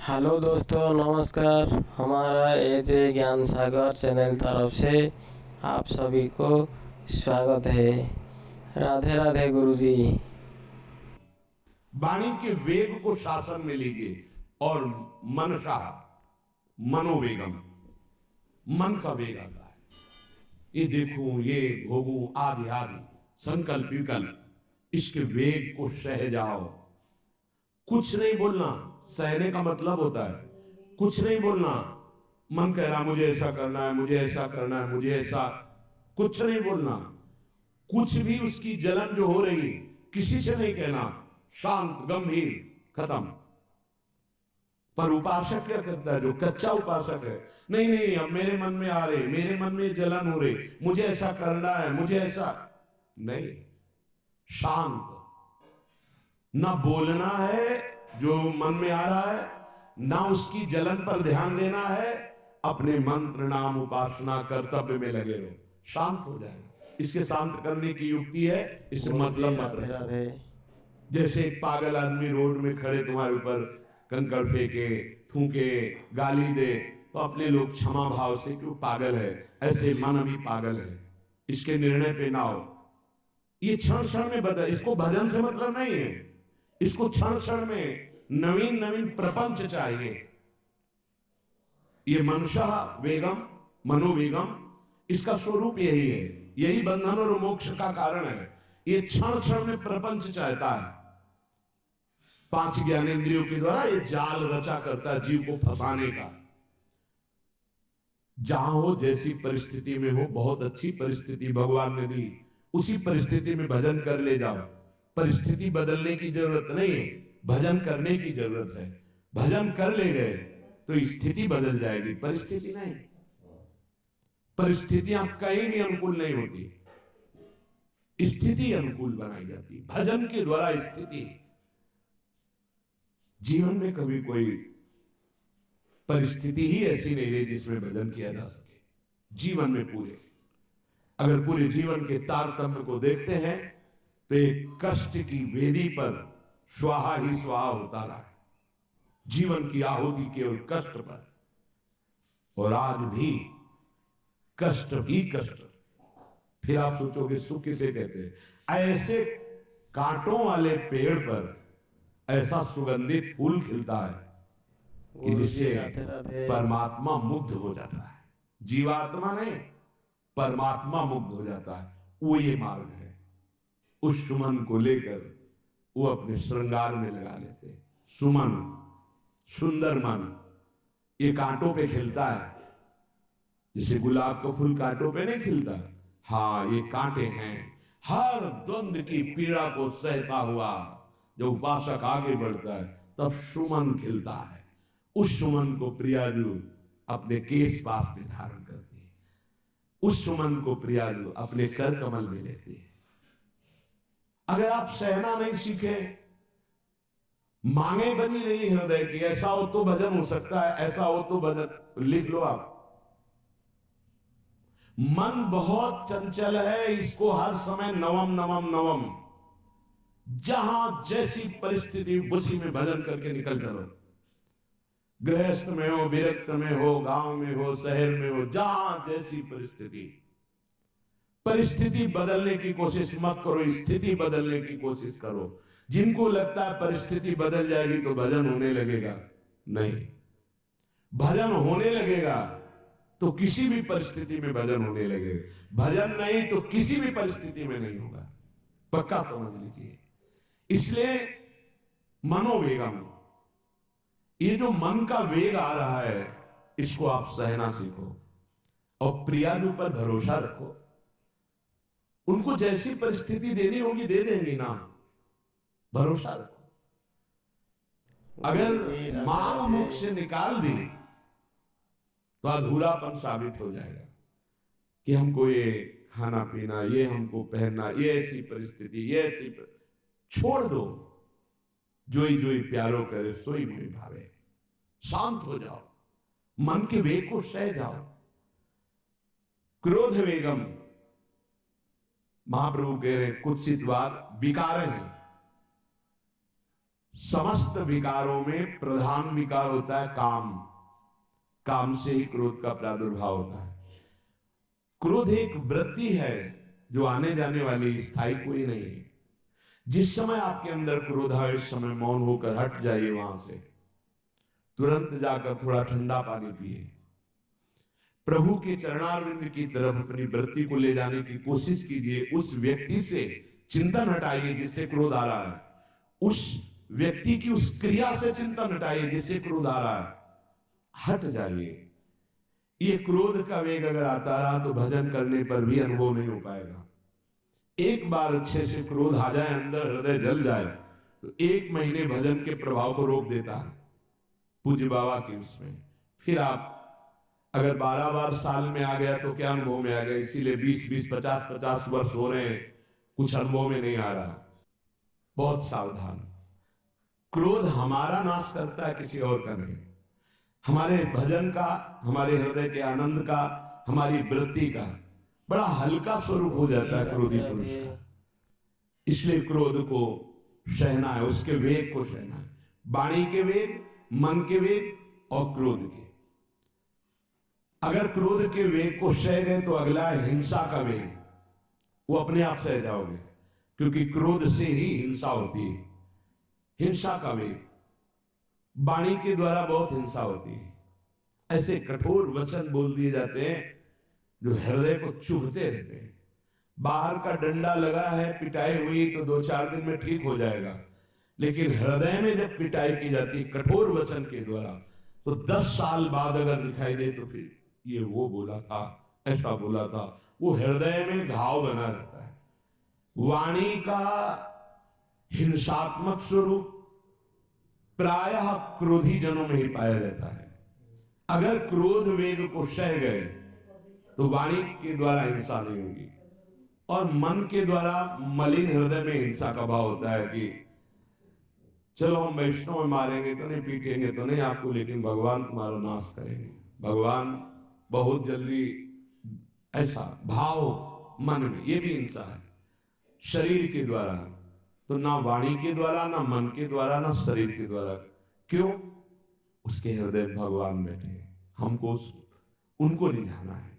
Hello दोस्तों, नमस्कार। हमारा एजे ज्ञान सागर चैनल तरफ से आप सभी को स्वागत है। राधे राधे गुरुजी। वाणी के वेग को शासन में लीजिए और मनसा मनोवेगम, मन का वेग आता है। ये देखूं, ये भोगूं, आदि आदि संकल्प विकल्प, इसके वेग को सह जाओ। कुछ नहीं बोलना। सहने का मतलब होता है कुछ नहीं बोलना। मन कह रहा मुझे ऐसा करना है, मुझे ऐसा करना है, मुझे ऐसा, कुछ नहीं बोलना। कुछ भी उसकी जलन जो हो रही है किसी से नहीं कहना, शांत गंभीर, खत्म। पर उपासक क्या करता है? जो कच्चा उपासक है, नहीं नहीं, अब मेरे मन में आ रहे, मेरे मन में जलन हो रही, मुझे ऐसा करना है, मुझे ऐसा नहीं। शांत, ना बोलना है जो मन में आ रहा है, ना उसकी जलन पर ध्यान देना है। अपने मंत्र नाम उपासना कर्तव्य में लगे रहो, शांत हो जाएगा। इसके शांत करने की युक्ति है, इससे मतलब मत राधे रखो। राधे। जैसे एक पागल आदमी रोड में खड़े तुम्हारे ऊपर कंकड़ फेंके, थूके, गाली दे, तो अपने लोग क्षमा भाव से, क्यों पागल है, ऐसे मन भी पागल है, इसके निर्णय पे ना हो। ये क्षण क्षण में बदल, इसको भजन से मतलब नहीं है। इसको क्षण क्षण में नवीन नवीन प्रपंच चाहिए। ये मनसा वेगम, मनोवेगम, इसका स्वरूप यही है। यही बंधन और मोक्ष का कारण है। ये क्षण क्षण में प्रपंच चाहता है। पांच ज्ञानेंद्रियों के द्वारा ये जाल रचा करता है जीव को फंसाने का। जहां हो, जैसी परिस्थिति में हो, बहुत अच्छी परिस्थिति भगवान ने दी, उसी परिस्थिति में भजन कर ले जाओ। परिस्थिति बदलने की जरूरत नहीं है, भजन करने की जरूरत है। भजन कर ले गए तो स्थिति बदल जाएगी, परिस्थिति नहीं। परिस्थितियां कहीं भी अनुकूल नहीं होती, स्थिति अनुकूल बनाई जाती। भजन के द्वारा स्थिति। जीवन में कभी कोई परिस्थिति ही ऐसी नहीं रही जिसमें भजन किया जा सके। जीवन में पूरे, अगर पूरे जीवन के तारतम्य को देखते हैं तो एक कष्ट की वेदी पर स्वाहा ही स्वाहा होता रहा है। जीवन की आहुति केवल कष्ट पर, और आज भी कष्ट ही कष्ट। फिर आप सोचोगे सुख किसे कहते हैं? ऐसे कांटों वाले पेड़ पर ऐसा सुगंधित फूल खिलता है कि जिससे राधे राधे। परमात्मा मुग्ध हो जाता है। जीवात्मा नहीं, परमात्मा मुग्ध हो जाता है। वो ये मार्ग है। उस सुमन को लेकर वो अपने श्रृंगार में लगा लेते हैं। सुमन, सुंदर मन, ये कांटों पे खिलता है। जैसे गुलाब का फूल कांटों पे नहीं खिलता, हाँ, ये कांटे हैं। हर द्वंद की पीड़ा को सहता हुआ जो उपासक आगे बढ़ता है, तब सुमन खिलता है। उस सुमन को प्रियाजू अपने केश पास में धारण करती है। उस सुमन को प्रियाजू अपने कर कमल में लेती है। अगर आप सहना नहीं सीखे, मांगे बनी रही हृदय की, ऐसा हो तो भजन हो सकता है, ऐसा हो तो भजन, लिख लो आप। मन बहुत चंचल है, इसको हर समय नवम नवम नवम, जहां जैसी परिस्थिति उसी में भजन करके निकल चलो। गृहस्थ में हो, विरक्त में हो, गांव में हो, शहर में हो, जहां जैसी परिस्थिति, परिस्थिति बदलने की कोशिश मत करो, स्थिति बदलने की कोशिश करो। जिनको लगता है परिस्थिति बदल जाएगी तो भजन होने लगेगा, नहीं। भजन होने लगेगा तो किसी भी परिस्थिति में भजन होने लगेगा। भजन नहीं तो किसी भी परिस्थिति में नहीं होगा, पक्का समझ लीजिए। इसलिए मनोवेगम, ये जो मन का वेग आ रहा है, इसको आप सहना सीखो और प्रियाजू पर भरोसा रखो। उनको जैसी परिस्थिति देनी होगी दे देंगी ना, भरोसा रखो। अगर मांग मुख से निकाल दी तो अधूरापन साबित हो जाएगा कि हमको ये खाना पीना, ये हमको पहनना, ये ऐसी परिस्थिति, ये ऐसी छोड़ दो। जोई जोई प्यारो करे सोई मोहि भावे। शांत हो जाओ, मन के वेग को सह जाओ। क्रोध वेगम, महाप्रभु कह रहे कुत्सित बात विकार है। समस्त विकारों में प्रधान विकार होता है काम। काम से ही क्रोध का प्रादुर्भाव होता है। क्रोध एक वृत्ति है जो आने जाने वाली, स्थायी कोई नहीं है। जिस समय आपके अंदर क्रोध आए उस समय मौन होकर हट जाइए, वहां से तुरंत जाकर थोड़ा ठंडा पानी पिए, प्रभु के चरणारविंद की तरफ अपनी वृत्ति को ले जाने की कोशिश कीजिए। उस व्यक्ति से चिंतन हटाइए जिससे क्रोध आ रहा है, उस व्यक्ति की उस क्रिया से चिंतन हटाइए जिससे क्रोध आ रहा है, हट जाइए। ये क्रोध का वेग अगर आता रहा तो भजन करने पर भी अनुभव नहीं हो पाएगा। एक बार अच्छे से क्रोध आ जाए, अंदर हृदय जल जाए, तो 1 महीने भजन के प्रभाव को रोक देता है पूज्य बाबा के उसमें। फिर आप अगर 12 बार साल में आ गया तो क्या अनुभव में आ गया। इसीलिए 20-20, 50-50 वर्ष हो रहे हैं, कुछ अनुभव में नहीं आ रहा। बहुत सावधान। क्रोध हमारा नाश करता है, किसी और का नहीं। हमारे भजन का, हमारे हृदय के आनंद का, हमारी वृत्ति का बड़ा हल्का स्वरूप हो जाता है क्रोधी पुरुष का। इसलिए क्रोध को सहना है, उसके वेग को सहना है। वाणी के वेग, मन के वेग और क्रोध के। अगर क्रोध के वेग को सह गए तो अगला है हिंसा का वेग। वो अपने आप सह जाओगे, क्योंकि क्रोध से ही हिंसा होती है। हिंसा का वेग, वाणी के द्वारा बहुत हिंसा होती है। ऐसे कठोर वचन बोल दिए जाते हैं जो हृदय को चुभते रहते हैं। बाहर का डंडा लगा है, पिटाई हुई तो 2-4 दिन में ठीक हो जाएगा, लेकिन हृदय में जब पिटाई की जाती है कठोर वचन के द्वारा, तो 10 साल बाद अगर दिखाई दे तो फिर ये वो बोला था, ऐसा बोला था, वो हृदय में घाव बना रहता है। वाणी का हिंसात्मक स्वरूप प्रायः क्रोधी जनों में ही पाया जाता है। अगर क्रोध वेग को सह गए तो वाणी के द्वारा हिंसा नहीं होगी, और मन के द्वारा मलिन हृदय में हिंसा का भाव होता है कि चलो हम वैष्णव में मारेंगे तो नहीं, पीटेंगे तो नहीं आपको, लेकिन भगवान तुम्हारा नाश करेंगे। भगवान बहुत जल्दी, ऐसा भाव मन में, ये भी हिंसा है शरीर के द्वारा। तो ना वाणी के द्वारा, ना मन के द्वारा, ना शरीर के द्वारा। क्यों? उसके हृदय में भगवान बैठे हैं, हमको उनको रिझाना है।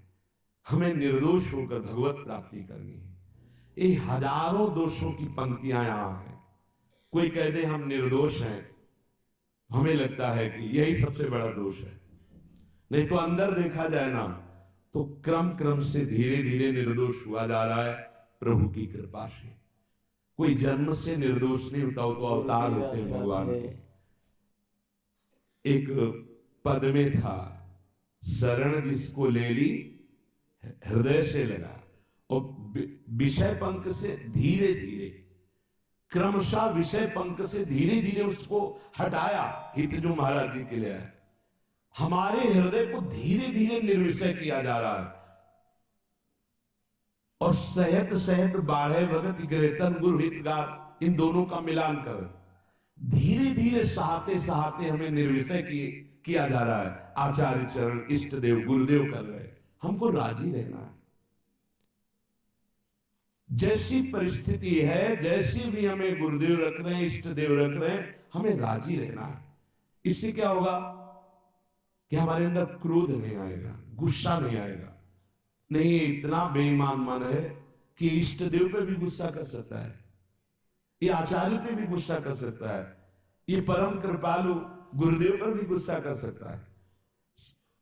हमें निर्दोष होकर भगवत प्राप्ति करनी है। ये हजारों दोषों की पंक्तियां यहां हैं। कोई कह दे हम निर्दोष हैं, हमें लगता है कि यही सबसे बड़ा दोष है। नहीं तो अंदर देखा जाए ना, तो क्रम क्रम से धीरे धीरे निर्दोष हुआ जा रहा है प्रभु की कृपा से। कोई जन्म से निर्दोष नहीं होता, वो तो अवतार होते हैं भगवान के। एक पद में था, शरण जिसको ले ली हृदय से लगा, और विषय पंख से धीरे धीरे, क्रमशः विषय पंख से धीरे धीरे उसको हटाया। हित जो महाराज जी के लिए है, हमारे हृदय को धीरे धीरे निर्विषय किया जा रहा है। और सहत सहत बाढ़े भगत ग्रेतन गुरु हितगार, इन दोनों का मिलान कर धीरे धीरे सहाते सहाते हमें निर्विषय किया जा रहा है। आचार्य चरण, इष्ट देव, गुरुदेव कर रहे हैं। हमको राजी रहना है। जैसी परिस्थिति है, जैसी भी हमें गुरुदेव रख रहे हैं, इष्ट देव रख रहे हैं, हमें राजी रहना है। इससे क्या होगा कि हमारे अंदर क्रोध नहीं आएगा, गुस्सा नहीं आएगा। नहीं, इतना बेईमान मन है कि इष्ट देव पे भी गुस्सा कर सकता है, ये आचार्य पे भी गुस्सा कर सकता है, ये परम कृपालु गुरुदेव पर भी गुस्सा कर सकता है।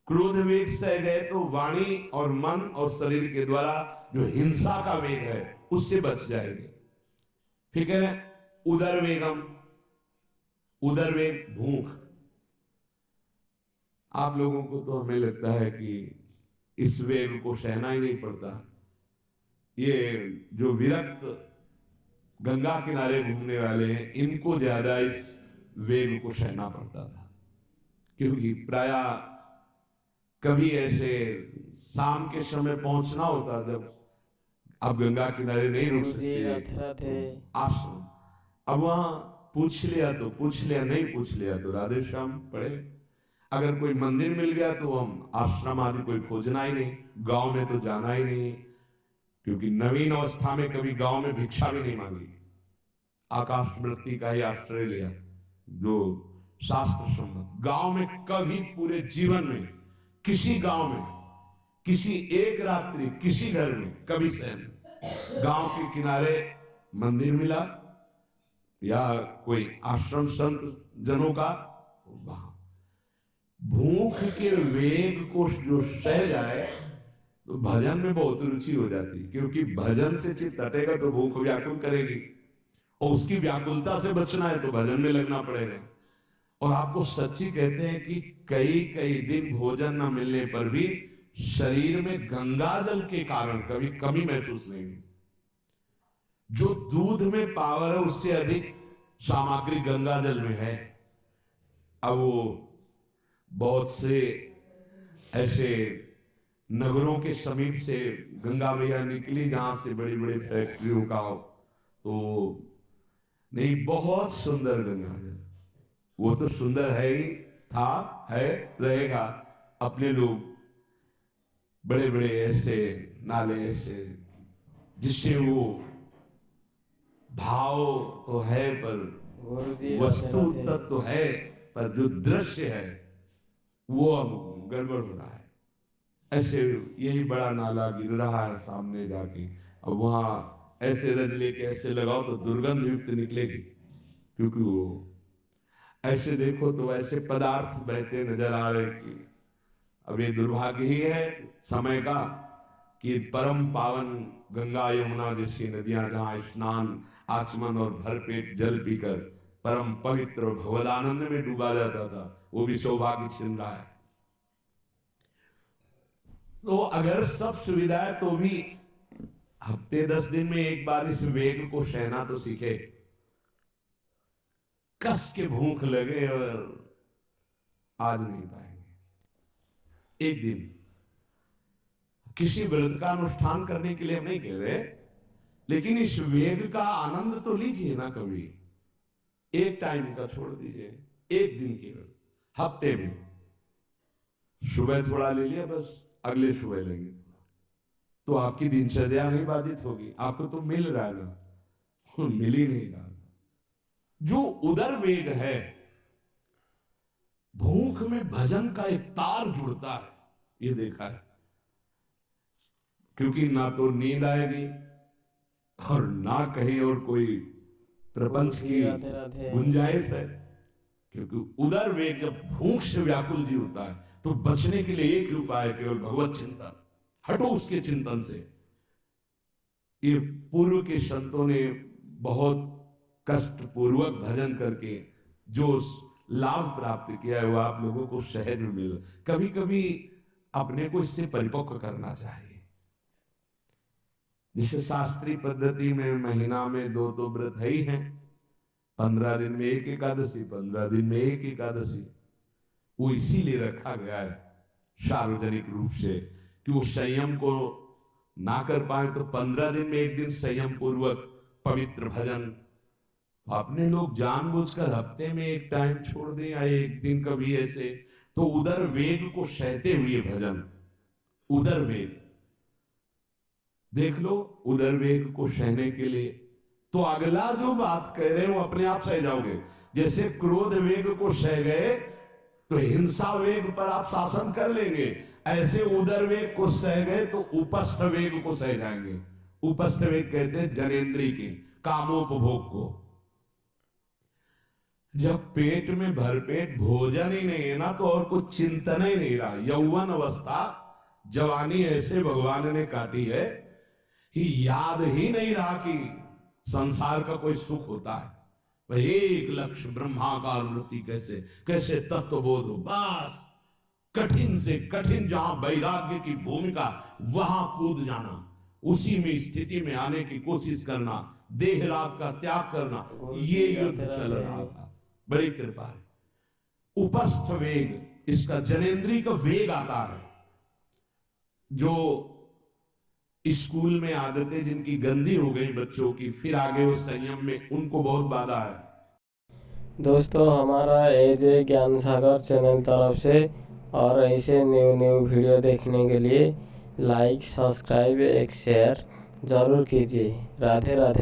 क्रोध वेग से गए तो वाणी और मन और शरीर के द्वारा जो हिंसा का वेग है उससे बच जाएंगे। ठीक है। उदर वेगम, उदर वेग भूख। आप लोगों को तो हमें लगता है कि इस वेग को सहना ही नहीं पड़ता। ये जो विरक्त गंगा किनारे घूमने वाले हैं, इनको ज्यादा इस वेग को सहना पड़ता था, क्योंकि प्रायः कभी ऐसे शाम के समय पहुंचना होता जब अब गंगा किनारे नहीं रुक सकते आश्रम। अब वहां पूछ लिया तो पूछ लिया, नहीं पूछ लिया तो राधे श्याम पड़े। अगर कोई मंदिर मिल गया तो हम आश्रम आदि कोई खोजना ही नहीं, गांव में तो जाना ही नहीं, क्योंकि नवीन अवस्था में कभी गांव में भिक्षा भी नहीं मांगी। आकाश वृत्ति का ही आश्रय लिया, जो शास्त्र सम्मत। गांव में कभी पूरे जीवन में किसी गांव में किसी एक रात्रि किसी घर में कभी सहन, गांव के किनारे मंदिर मिला या कोई आश्रम संत जनों का, वहां भूख के वेग को जो सह जाए तो भजन में बहुत रुचि हो जाती, क्योंकि भजन से चित्त हटेगा तो भूख व्याकुल करेगी, और उसकी व्याकुलता से बचना है तो भजन में लगना पड़ेगा। और आपको सच्ची कहते हैं कि कई कई दिन भोजन न मिलने पर भी शरीर में गंगा जल के कारण कभी कमी महसूस नहीं हुई। जो दूध में पावर है उससे अधिक सामग्री गंगा जल में है। अब वो बहुत से ऐसे नगरों के समीप से गंगा मैया निकली जहां से बड़ी बड़ी फैक्ट्रियों का हो, तो नहीं, बहुत सुंदर गंगा जल, वो तो सुंदर है ही, था, है, रहेगा। अपने लोग बड़े बड़े ऐसे नाले ऐसे जिससे वो भाव तो है पर वस्तु तत्व तो है, पर जो दृश्य है वो अब गड़बड़ हो रहा है। ऐसे यही बड़ा नाला गिर रहा है सामने जाके, अब वहां ऐसे रज लेके ऐसे लगाओ तो दुर्गंध युक्त निकलेगी, क्योंकि वो ऐसे देखो तो ऐसे पदार्थ बहते नजर आ रहे कि अब ये दुर्भाग्य ही है समय का कि परम पावन गंगा यमुना जैसी नदियां जहां स्नान आचमन और भरपेट जल पीकर परम पवित्र और भगवदानंद में डूबा जाता था, वो भी सौभाग्य छिन रहा है। तो अगर सब सुविधा है तो भी हफ्ते 10 दिन में एक बार इस वेग को सहना तो सीखे। कस के भूख लगे और आज नहीं पाएंगे। एक दिन किसी व्रत का अनुष्ठान करने के लिए हम नहीं कह रहे, लेकिन इस वेग का आनंद तो लीजिए ना कभी। एक टाइम का छोड़ दीजिए, एक दिन केवल हफ्ते में सुबह थोड़ा ले लिया, बस अगले सुबह लेंगे थोड़ा, तो आपकी दिनचर्या नहीं बाधित होगी। आपको तो मिल रहा है ना, मिल ही नहीं रहा। जो उदर वेग है, भूख में भजन का एक तार जुड़ता है, ये देखा है। क्योंकि ना तो नींद आएगी और ना कहीं और कोई प्रपंच की गुंजाइश है, क्योंकि उदर वेग जब भूख से व्याकुल जी होता है तो बचने के लिए एक ही उपाय है, केवल भगवत चिंतन। हटो उसके चिंतन से। ये पूर्व के संतों ने बहुत कष्ट पूर्वक भजन करके जो लाभ प्राप्त किया है वो आप लोगों को सहज में मिल। कभी कभी अपने को इससे परिपक्व करना चाहिए। जिसे शास्त्रीय पद्धति में महीना में 2 तो व्रत है ही हैं, 15 दिन में एक एकादशी, 15 दिन में एक एकादशी, वो इसीलिए रखा गया है सार्वजनिक रूप से कि वो संयम को ना कर पाए तो 15 दिन में एक दिन संयम पूर्वक पवित्र भजन। अपने लोग जानबूझकर हफ्ते में एक टाइम छोड़ दें या एक दिन कभी ऐसे, तो उदर वेग को सहते हुए भजन। उदर वेग देख लो, उदर वेग को सहने के लिए तो अगला जो बात कह रहे हैं वो अपने आप सह जाओगे। जैसे क्रोध वेग को सह गए तो हिंसा वेग पर आप शासन कर लेंगे, ऐसे उदर वेग को सह गए तो उपस्थ वेग को सह जाएंगे। उपस्थ वेग कहते हैं जनेंद्री के कामोपभोग को। जब पेट में भरपेट भोजन ही नहीं है ना तो और कुछ चिंतन ही नहीं रहा। यौवन अवस्था जवानी ऐसे भगवान ने काटी है कि याद ही नहीं रहा कि संसार का कोई सुख होता है। वह एक लक्ष्य ब्रह्माकार वृत्ति कैसे कैसे तत्वबोध हो, बस कठिन से कठिन जहां वैराग्य की भूमिका वहां कूद जाना, उसी में स्थिति में आने की कोशिश करना, देह राग का त्याग करना, ये युद्ध चल रहा था। बड़ी कृपा है। उपस्थ वेग, इसका जनेंद्री का वेग आता है। जो स्कूल में आदतें जिनकी गंदी हो गई बच्चों की, फिर आगे वो संयम में उनको बहुत बाधा है। दोस्तों, हमारा एजे ज्ञान सागर चैनल तरफ से और ऐसे न्यू वीडियो देखने के लिए लाइक, सब्सक्राइब, एक शेयर जरूर कीजिए। राधे राधे।